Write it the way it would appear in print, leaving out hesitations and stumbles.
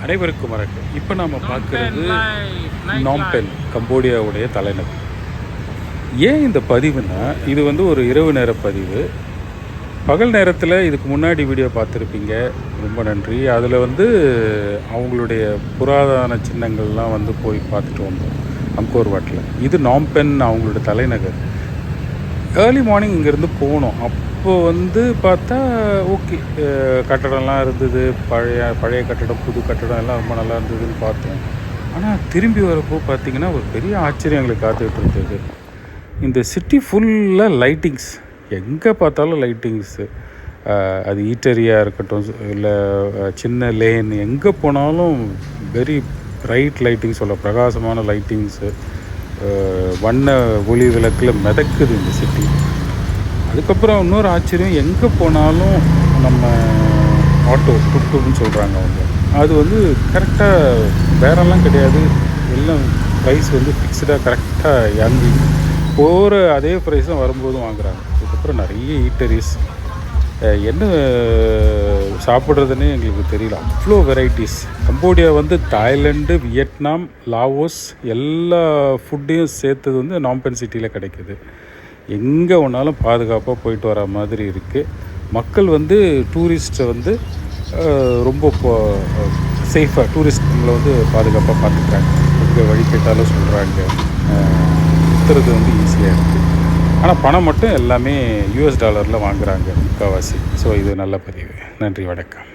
அனைவருக்கும் வணக்கம். இப்போ நாம் பார்க்குறது நாம்பென், கம்போடியாவுடைய தலைநகர். ஏன் இந்த பதிவுனா, இது வந்து ஒரு இரவு நேர பதிவு. பகல் நேரத்தில் இதுக்கு முன்னாடி வீடியோ பார்த்துருப்பீங்க, ரொம்ப நன்றி. அதில் வந்து அவங்களுடைய புராதன சின்னங்கள்லாம் வந்து போய் பார்த்துட்டு வந்தோம் அங்கோர் வாட்டில். இது நாம்பென், அவங்களோட தலைநகர். ஏர்லி மார்னிங் இங்கேருந்து போனோம். அப்போ வந்து பார்த்தா ஓகே, கட்டடம்லாம் இருந்தது, பழைய கட்டடம், புது கட்டடம் எல்லாம் ரொம்ப நல்லா இருந்ததுன்னு பார்த்தோம். ஆனால் திரும்பி வரப்போ பார்த்திங்கன்னா ஒரு பெரிய ஆச்சரியம் எங்களுக்கு காத்துக்கிட்டு இருந்தது. இந்த சிட்டி ஃபுல்லாக லைட்டிங்ஸ், எங்கே பார்த்தாலும் லைட்டிங்ஸு. அது ஈட்டரியாக இருக்கட்டும், இல்லை சின்ன லேன், எங்கே போனாலும் வெரி பிரைட் லைட்டிங்ஸ், சொல்ல பிரகாசமான லைட்டிங்ஸு, வண்ண ஒளி விளக்கில் மிதக்குது இந்த சிட்டி. அதுக்கப்புறம் இன்னொரு ஆச்சரியம், எங்கே போனாலும் நம்ம ஆட்டோ டுக்டுக்னு சொல்கிறாங்க அவங்க, அது வந்து கரெக்டாக பேரெல்லாம் கிடையாது, எல்லாம் ப்ரைஸ் வந்து ஃபிக்ஸ்டாக கரெக்டாக இறங்கி போகிற அதே ப்ரைஸ் தான் வரும்போதும் வாங்குகிறாங்க. அதுக்கப்புறம் நிறைய ஈட்டரிஸ், என்ன சாப்பிட்றதுன்னே எங்களுக்கு தெரியல, அவ்வளோ வெரைட்டிஸ். கம்போடியா வந்து தாய்லாந்து, வியட்நாம், லாவோஸ் எல்லா ஃபுட்டையும் சேர்த்தது வந்து நாம்பென் சிட்டியில் கிடைக்குது. எங்கே ஒன்றாலும் பாதுகாப்பாக போயிட்டு வர மாதிரி இருக்குது. மக்கள் வந்து டூரிஸ்ட்டை வந்து ரொம்ப சேஃபாக, டூரிஸ்ட்டுங்களை வந்து பாதுகாப்பாக பார்த்துக்கிறாங்க. எங்கே வழி கேட்டாலும் சொல்கிறாங்க, சுற்றுறது வந்து ஈஸியாக இருக்குது. ஆனால் பணம் மட்டும் எல்லாமே US டாலரில் வாங்குகிறாங்க முக்கால்வாசி. ஸோ இது நல்ல பதிவு. நன்றி, வணக்கம்.